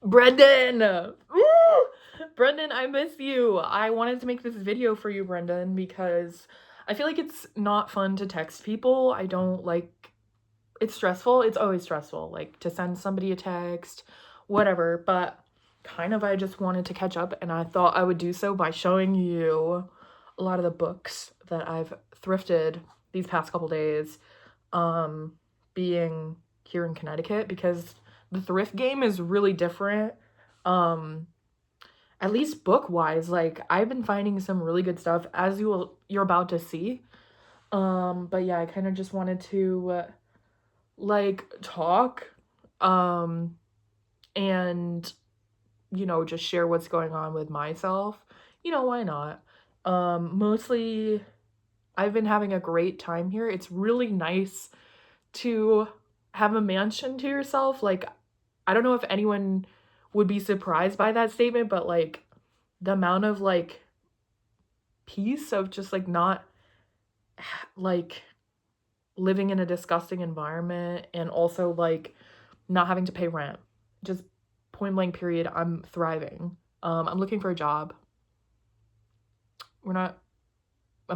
Brendan! Woo! Brendan, I miss you. I wanted to make this video for you, Brendan, because I feel like it's not fun to text people. I don't like it's stressful. It's always stressful, like to send somebody a text, whatever. But kind of I just wanted to catch up and I thought I would do so by showing you a lot of the books that I've thrifted these past couple days, um, being here in Connecticut because the thrift game is really different. Um, at least book wise, like I've been finding some really good stuff as you're about to see. But yeah, I kind of just wanted to like talk um and just share what's going on with myself. Why not? Mostly I've been having a great time here. It's really nice to have a mansion to yourself. Like, I don't know if anyone would be surprised by that statement, but like the amount of like peace of just like not like living in a disgusting environment and also like not having to pay rent. Just point blank period, I'm thriving. I'm looking for a job. I'm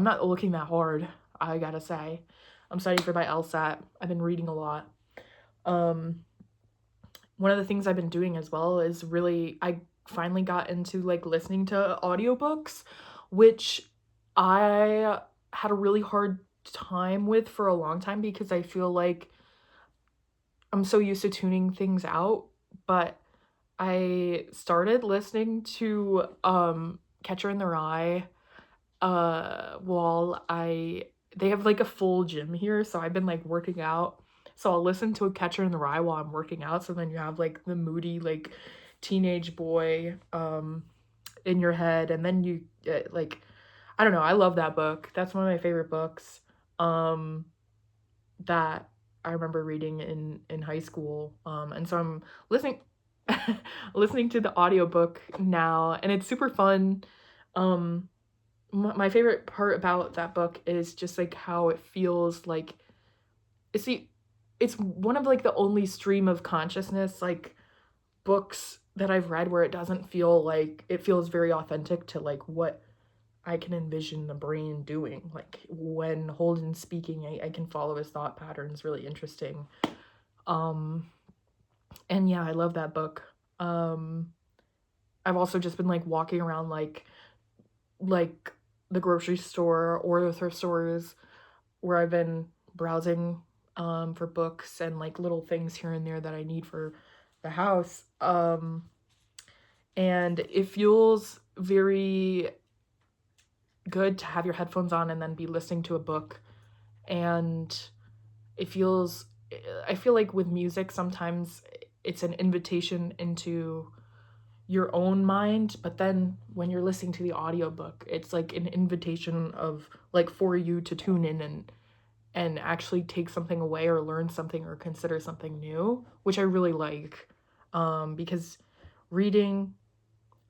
not looking that hard, I gotta say. I'm studying for my LSAT. I've been reading a lot. Um, One of the things I've been doing as well is I finally got into like listening to audiobooks, which I had a really hard time with for a long time because I feel like I'm so used to tuning things out, but I started listening to Catcher in the Rye while they have like a full gym here, so I've been like working out. So I'll listen to a Catcher in the Rye while I'm working out, so then you have like the moody like teenage boy in your head, and then you like I don't know, I love that book. That's one of my favorite books um that I remember reading in high school. And so I'm listening listening to the audiobook now, and it's super fun. My favorite part about that book is just like how it feels like it's the it's one of like the only stream of consciousness like books that I've read where it doesn't feel like it feels very authentic to like what I can envision the brain doing. Like when Holden's speaking, I can follow his thought patterns. Really interesting. Um, and yeah, I love that book. Um, I've also just been like walking around like the grocery store or the thrift stores where I've been browsing for books and like little things here and there that I need for the house. And it feels very good to have your headphones on and then be listening to a book. And it feels I feel like with music sometimes it's an invitation into your own mind, but then when you're listening to the audiobook, it's like an invitation of like for you to tune in and actually take something away or learn something or consider something new, which I really like. Because reading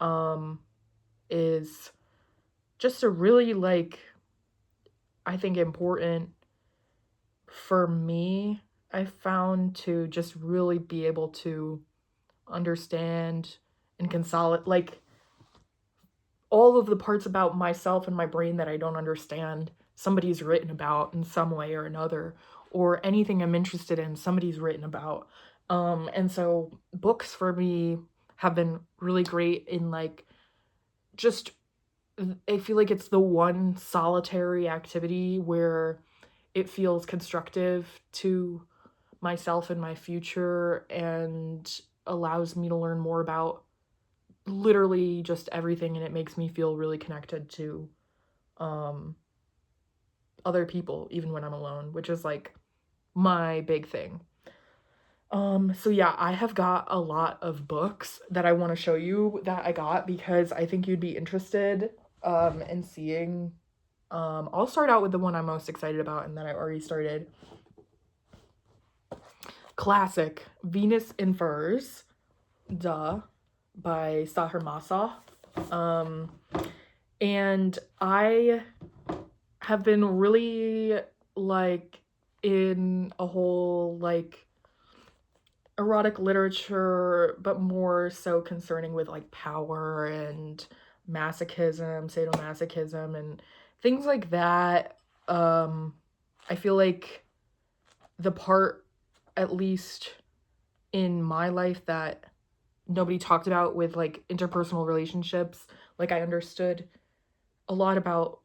um is just a really like I think important for me. I found to just really be able to understand and consolidate like all of the parts about myself and my brain that I don't understand, somebody's written about in some way or another, or anything I'm interested in, somebody's written about. And so books for me have been really great in like just I feel like it's the one solitary activity where it feels constructive to myself and my future and allows me to learn more about literally just everything, and it makes me feel really connected to um other people even when I'm alone, which is like my big thing. So yeah, I have got a lot of books that I want to show you that I got because I think you'd be interested in seeing. I'll start out with the one I'm most excited about and that I already started. Classic Venus in Furs, duh, by Sahar Masa. And I have been really like in a whole like erotic literature, but more so concerning with like power and masochism, sadomasochism, and things like that. I feel like the part, at least in my life, that nobody talked about with like interpersonal relationships, like I understood a lot about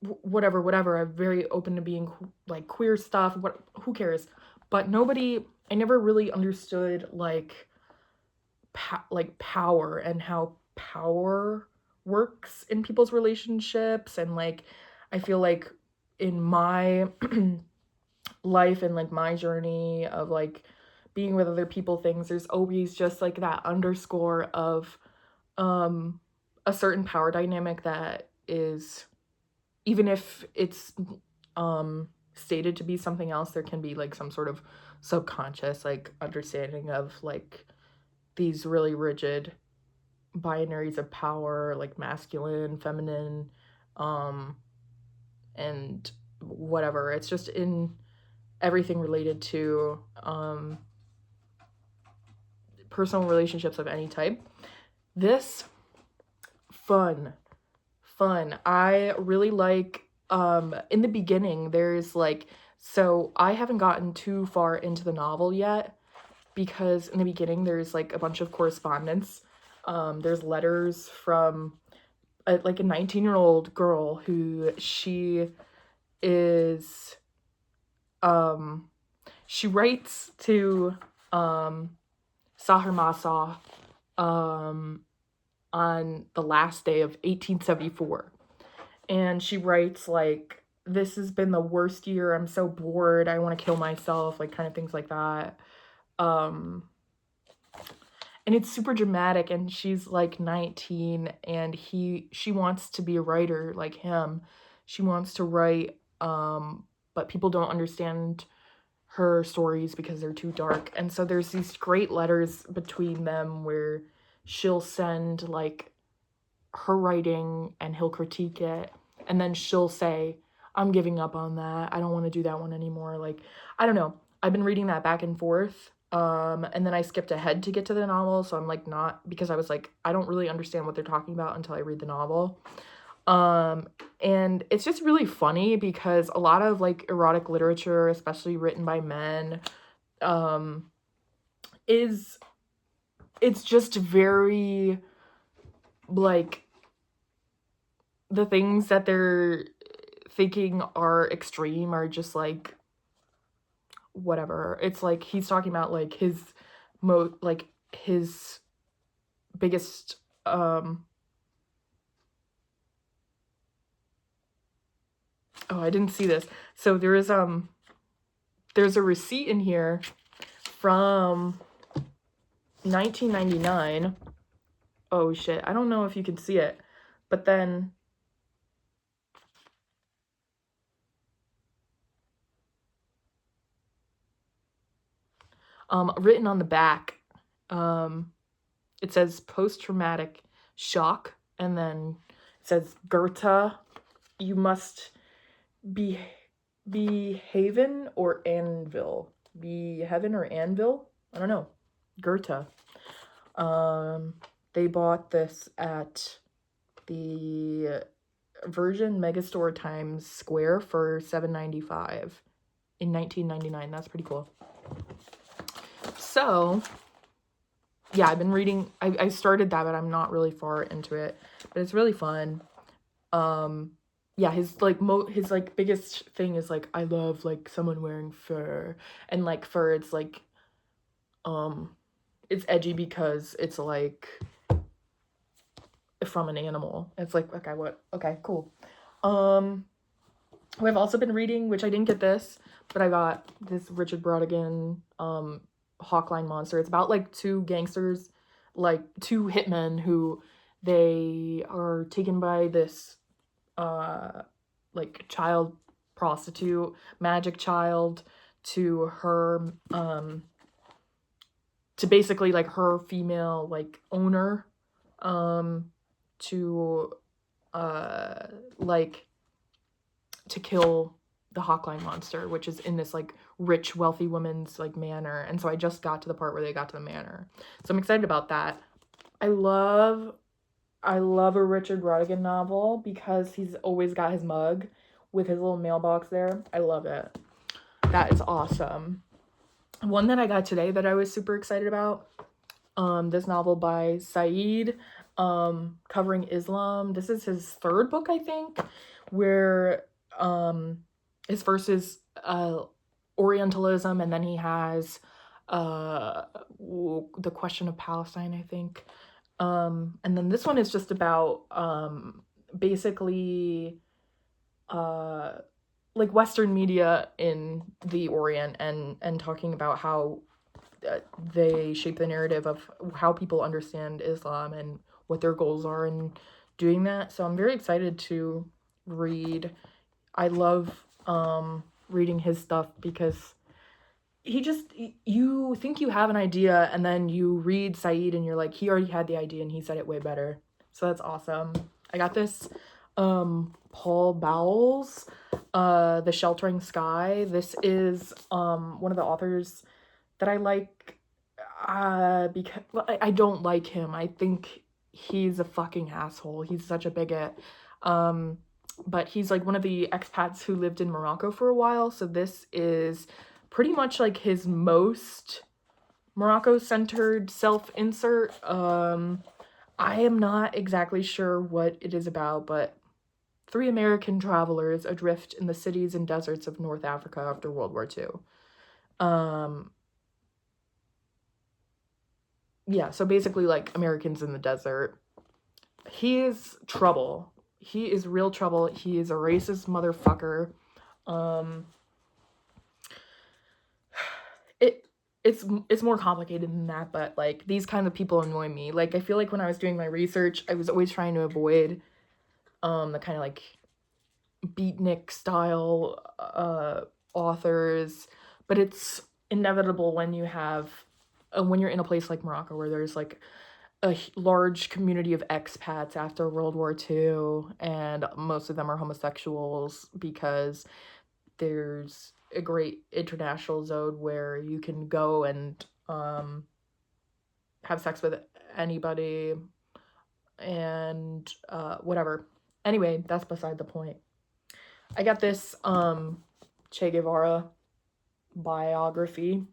whatever. I'm very open to being like queer stuff. What, who cares? But nobody, I never really understood like like power and how power works in people's relationships. And like I feel like in my life and like my journey of like being with other people, things, there's always just like that underscore of um a certain power dynamic that is, even if it's stated to be something else, there can be like some sort of subconscious like understanding of like these really rigid binaries of power, like masculine, feminine, um and whatever. It's just in everything related to personal relationships of any type. This fun I really like. In the beginning there's like, so I haven't gotten too far into the novel yet, because in the beginning there's like a bunch of correspondence. There's letters from like a 19-year-old girl who she is she writes to Sahar Masa on the last day of 1874. And she writes like, this has been the worst year, I'm so bored, I want to kill myself, like kind of things like that. And it's super dramatic, and she's like 19, and she wants to be a writer like him. She wants to write, but people don't understand her stories because they're too dark. And so there's these great letters between them where she'll send like her writing and he'll critique it, and then she'll say, I'm giving up on that, I don't want to do that one anymore. Like, I don't know, I've been reading that back and forth, and then I skipped ahead to get to the novel, so I'm like, not, because I was like, I don't really understand what they're talking about until I read the novel. And it's just really funny because a lot of like erotic literature, especially written by men, is, it's just very like, the things that they're thinking are extreme are just like whatever. It's like he's talking about like like his biggest oh, I didn't see this. So there's a receipt in here from 1999. Oh shit, I don't know if you can see it, but then written on the back, it says post-traumatic shock, and then it says, Goethe, you must be Haven or Anvil. Be Heaven or Anvil? I don't know. Goethe. They bought this at the Virgin Megastore Times Square for $7.95 in 1999. That's pretty cool. So, yeah, I've been reading. I started that, but I'm not really far into it. But it's really fun. Yeah, his like his like biggest thing is like, I love like someone wearing fur, and like fur, it's like it's edgy because it's like from an animal. It's like, okay, what? Okay, cool. I've also been reading, which I didn't get this, but I got this Richard Brautigan Hawkline Monster. It's about like two gangsters, like two hitmen who they are taken by this like child prostitute, magic child, to her to basically like her female like owner, to like to kill the Hawkline monster, which is in this like rich, wealthy woman's like manor. And so I just got to the part where they got to the manor. So I'm excited about that. I love a Richard Rodigan novel because he's always got his mug with his little mailbox there. I love it. That is awesome. One that I got today that I was super excited about, this novel by Saeed, covering Islam. This is his third book, I think, where his first is Orientalism, and then he has the question of Palestine, I think. And then this one is just about basically like Western media in the Orient, and talking about how they shape the narrative of how people understand Islam and what their goals are in doing that. So I'm very excited to read. I love reading his stuff because you think you have an idea, and then you read Saeed and you're like, he already had the idea and he said it way better. So that's awesome. I got this Paul Bowles, The Sheltering Sky. This is one of the authors that I like, because I don't like him. I think he's a fucking asshole. He's such a bigot. But he's like one of the expats who lived in Morocco for a while. So this is pretty much like his most Morocco-centered self-insert. I am not exactly sure what it is about, but 3 American travelers adrift in the cities and deserts of North Africa after World War II. Yeah, so basically like Americans in the desert. He is trouble. He is real trouble. He is a racist motherfucker. It's more complicated than that, but like these kind of people annoy me. Like I feel like when I was doing my research, I was always trying to avoid the kind of like beatnik style authors, but it's inevitable when you have when you're in a place like Morocco where there's like a large community of expats after World War II, and most of them are homosexuals because there's a great international zone where you can go and have sex with anybody and whatever. Anyway, that's beside the point. I got this Che Guevara biography.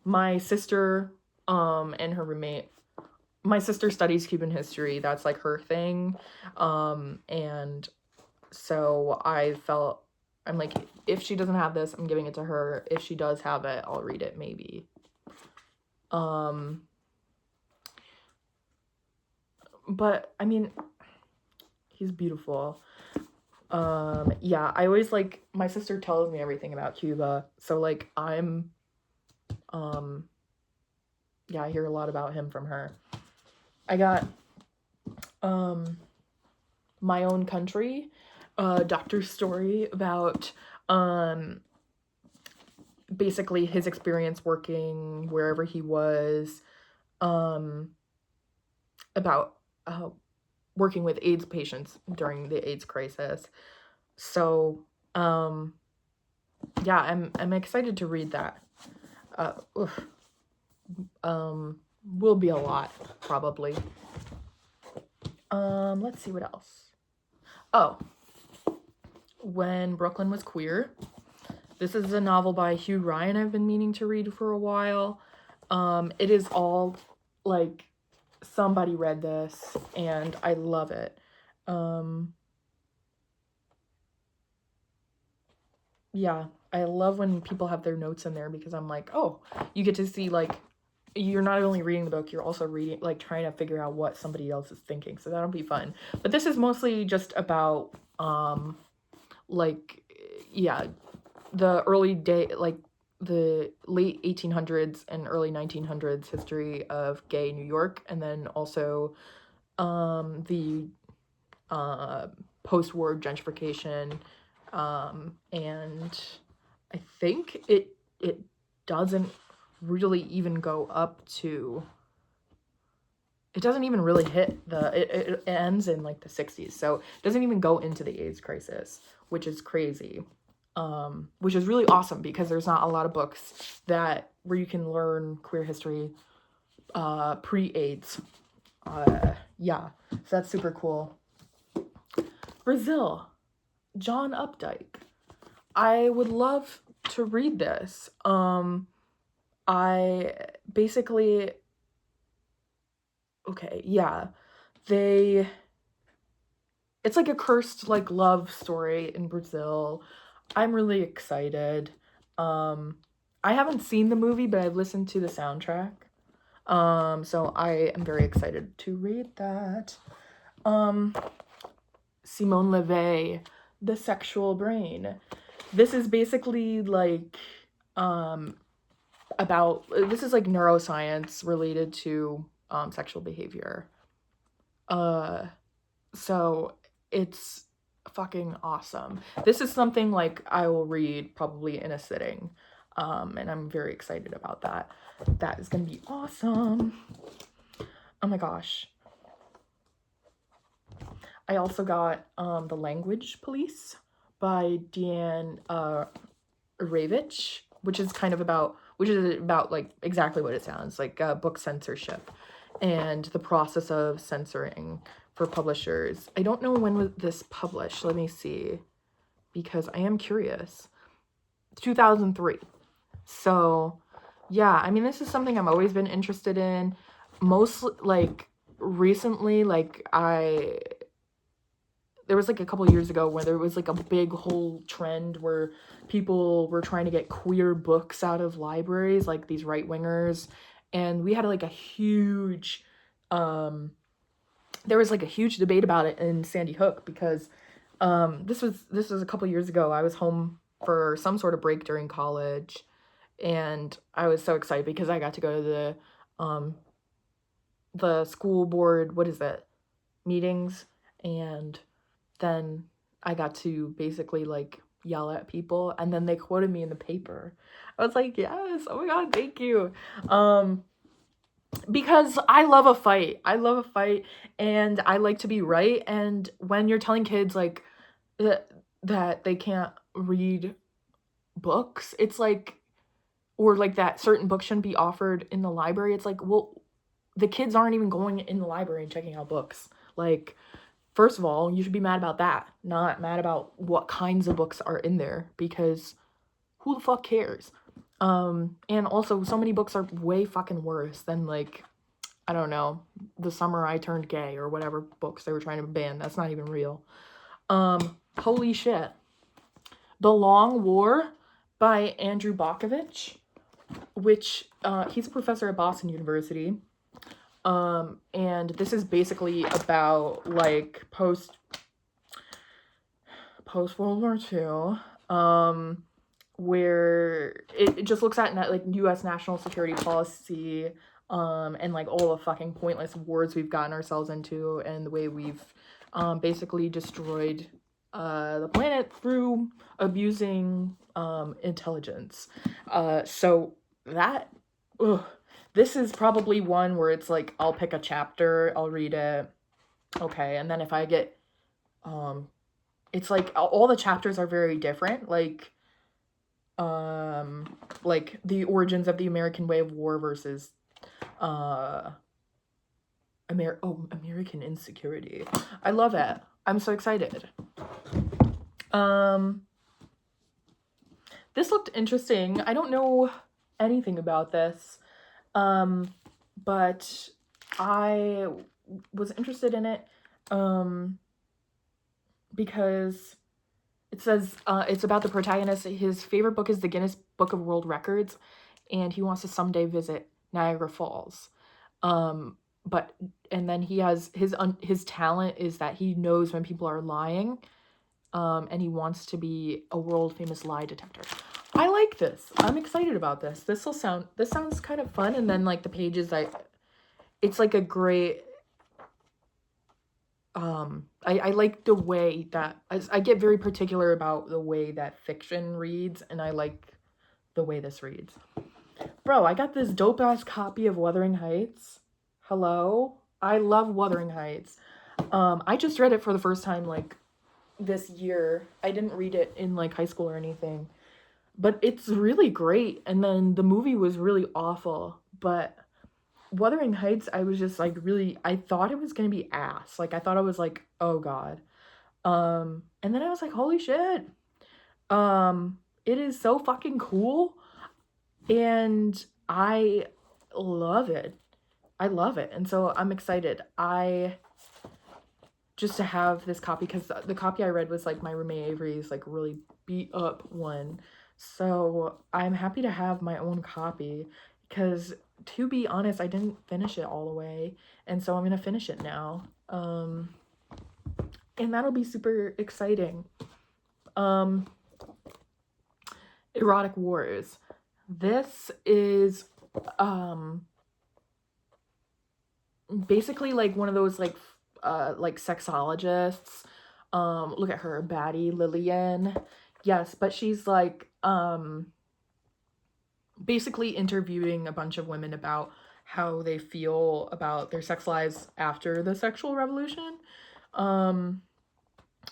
My sister and her roommate, my sister studies Cuban history. That's like her thing. And so I'm like, if she doesn't have this, I'm giving it to her. If she does have it, I'll read it maybe. But I mean, he's beautiful. Yeah, I always like, my sister tells me everything about Cuba. So like yeah, I hear a lot about him from her. I got My Own Country, doctor's story about basically his experience working wherever he was, about working with AIDS patients during the AIDS crisis. So yeah, I'm excited to read that. Will be a lot probably. Let's see what else. Oh, When Brooklyn Was Queer. This is a novel by Hugh Ryan I've been meaning to read for a while. It is all like, somebody read this and I love it. Yeah, I love when people have their notes in there because I'm like, oh, you get to see like, you're not only reading the book, you're also reading, like trying to figure out what somebody else is thinking. So that'll be fun. But this is mostly just about like, yeah, the early day, like the late 1800s and early 1900s history of gay New York, and then also the post-war gentrification, and I think it doesn't really even go up to, it doesn't even really hit it ends in like the 60s, so it doesn't even go into the AIDS crisis, which is crazy. which is really awesome because there's not a lot of books that where you can learn queer history pre-AIDS. Yeah, so that's super cool. Brazil, John Updike. I would love to read this. I basically, okay, yeah, they, it's like a cursed like love story in Brazil. I'm really excited. I haven't seen the movie, but I've listened to the soundtrack. So I am very excited to read that. Simone Levay, The Sexual Brain. This is basically like about, this is like neuroscience related to sexual behavior. So it's fucking awesome. This is something like I will read probably in a sitting. And I'm very excited about that. That is gonna be awesome. Oh my gosh. I also got The Language Police by Deanne Ravitch, which is about like exactly what it sounds like, book censorship and the process of censoring for publishers. I don't know when was this published. Let me see, because I am curious. 2003. So yeah, I mean, this is something I've always been interested in. Mostly like recently, like there was like a couple years ago where there was like a big whole trend where people were trying to get queer books out of libraries, like these right-wingers. And we had like a huge, there was like a huge debate about it in Sandy Hook because this was a couple years ago. I was home for some sort of break during college, and I was so excited because I got to go to the school board, what is it, meetings, and then I got to basically like yell at people, and then they quoted me in the paper. I was like, yes, oh my god, thank you. Because I love a fight. I love a fight, and I like to be right. And when you're telling kids like that they can't read books, it's like, or like that certain books shouldn't be offered in the library. It's like, well, the kids aren't even going in the library and checking out books. Like, first of all, you should be mad about that, not mad about what kinds of books are in there, because who the fuck cares? And also, so many books are way fucking worse than, like, I don't know, The Summer I Turned Gay or whatever books they were trying to ban. That's not even real. Holy shit. The Long War by Andrew Bakovich, which he's a professor at Boston University. And this is basically about like post World War II, where it just looks at like U.S. national security policy, and like all the fucking pointless wars we've gotten ourselves into, and the way we've basically destroyed the planet through abusing intelligence. So that, ugh, this is probably one where it's like I'll pick a chapter, I'll read it, okay, and then if I get it's like all the chapters are very different, like the origins of the American way of war versus American insecurity. I love it. I'm so excited. This looked interesting. I don't know anything about this, but I was interested in it because it says it's about the protagonist. His favorite book is the Guinness Book of World Records, and he wants to someday visit Niagara Falls. And then he has his talent is that he knows when people are lying, and he wants to be a world famous lie detector. I like this. I'm excited about this. This sounds kind of fun. And then like the pages, it's like a great, I like the way that I get very particular about the way that fiction reads, and I like the way this reads. Bro, I got this dope ass copy of Wuthering Heights. Hello? I love Wuthering Heights. I just read it for the first time like this year. I didn't read it in like high school or anything, but it's really great. And then the movie was really awful, but Wuthering Heights, I was just like really, I thought it was gonna be ass. Like I thought I was like, oh god. And then I was like, holy shit. It is so fucking cool, and I love it. I love it, and so I'm excited. I just to have this copy because the copy I read was like my roommate Avery's like really beat up one. So I'm happy to have my own copy because to be honest, I didn't finish it all the way, and so I'm gonna finish it now. And that'll be super exciting. Erotic Wars. This is basically like one of those like sexologists. Look at her, baddie Lillian. Yes, but she's like basically interviewing a bunch of women about how they feel about their sex lives after the sexual revolution.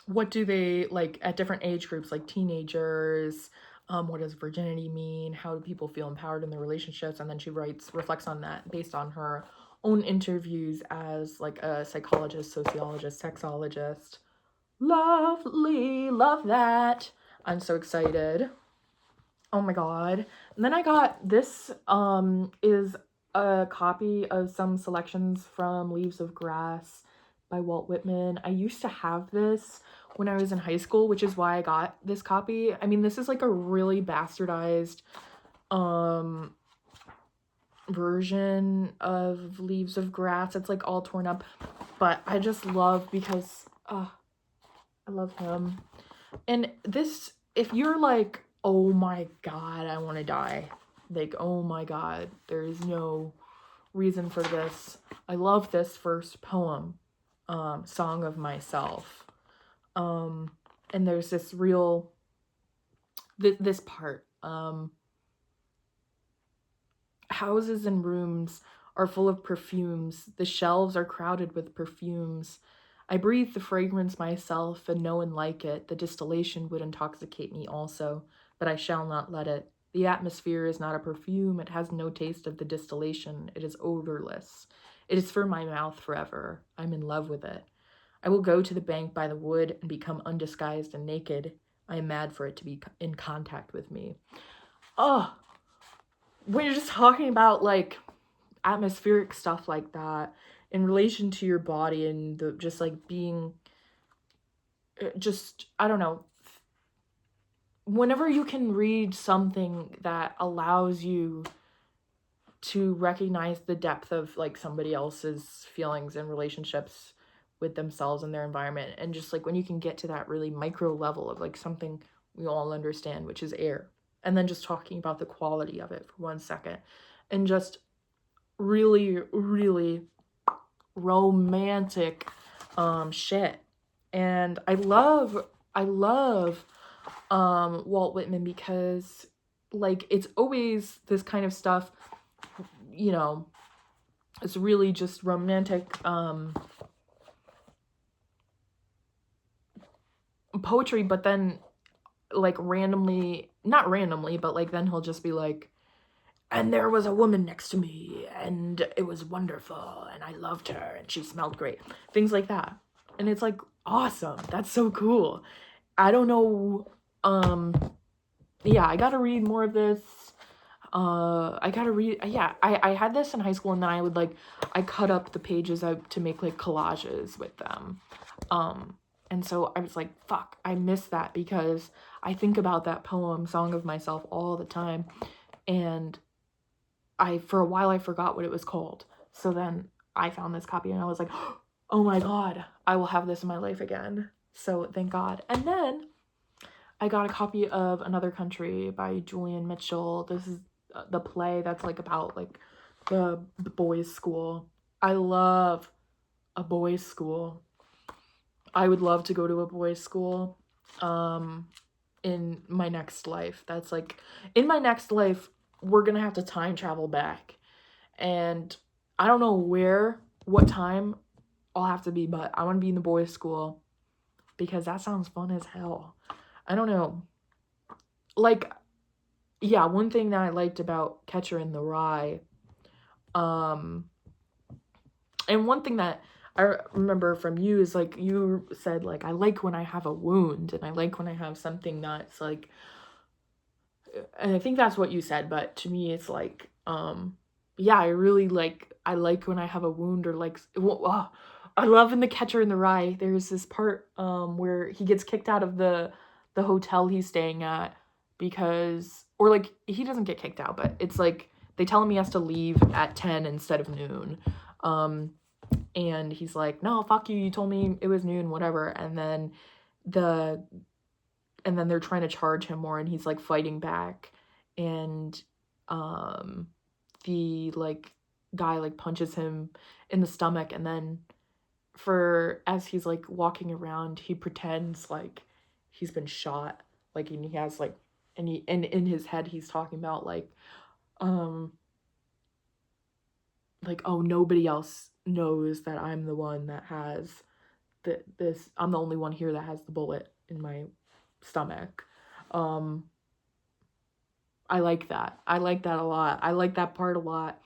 What do they like at different age groups, like teenagers? What does virginity mean? How do people feel empowered in their relationships? And then she reflects on that based on her own interviews as like a psychologist, sociologist, sexologist. Lovely, love that. I'm so excited. Oh my god. And then I got this is a copy of some selections from Leaves of Grass by Walt Whitman. I used to have this when I was in high school, which is why I got this copy. I mean, this is like a really bastardized version of Leaves of Grass. It's like all torn up, but I just love because I love him. And this, if you're like, oh my god, I want to die, like, oh my god, there is no reason for this, I love this first poem, Song of Myself. And there's this real this part, houses and rooms are full of perfumes, the shelves are crowded with perfumes. I breathe the fragrance myself, and no one like it. The distillation would intoxicate me also, but I shall not let it. The atmosphere is not a perfume. It has no taste of the distillation. It is odorless. It is for my mouth forever. I'm in love with it. I will go to the bank by the wood and become undisguised and naked. I am mad for it to be in contact with me. Oh, when you're just talking about like atmospheric stuff like that in relation to your body and the just like being just, I don't know, whenever you can read something that allows you to recognize the depth of like somebody else's feelings and relationships with themselves and their environment, and just like when you can get to that really micro level of like something we all understand, which is air, and then just talking about the quality of it for 1 second, and just really, really romantic shit. And I love Walt Whitman because like it's always this kind of stuff, you know, it's really just romantic poetry, but then like randomly, not randomly, but like then he'll just be like, and there was a woman next to me and it was wonderful and I loved her and she smelled great, things like that. And it's like awesome, that's so cool. I don't know, yeah, I gotta read more of this. I gotta read, yeah, I had this in high school, and then I would like, I cut up the pages out to make like collages with them. And so I was like, fuck, I miss that because I think about that poem, Song of Myself, all the time. And for a while, I forgot what it was called. So then I found this copy and I was like, oh my God, I will have this in my life again. So thank God. And then I got a copy of Another Country by Julian Mitchell. This is the play that's like about like the boys' school. I love a boys' school. I would love to go to a boys' school in my next life. That's like, in my next life, we're gonna have to time travel back. And I don't know what time I'll have to be, but I want to be in the boys' school because that sounds fun as hell. I don't know. Like, yeah, one thing that I liked about Catcher in the Rye, um, and one thing that I remember from you is like you said like I like when I have a wound and I like when I have something that's like, and I think that's what you said, but to me it's like yeah, I like when I have a wound or like I love in The Catcher in the Rye there's this part where he gets kicked out of the hotel he's staying at because, or like he doesn't get kicked out, but it's like they tell him he has to leave at 10 instead of noon. Um and he's like, "No, fuck you. You told me it was noon, whatever." The and then they're trying to charge him more, and he's like fighting back, and um, the like guy like punches him in the stomach, and then for as he's like walking around, he pretends like he's been shot, like and he has and in his head he's talking about um like, oh, nobody else knows that I'm the one that has this, I'm the only one here that has the bullet in my stomach. um I like that. I like that a lot. I like that part a lot.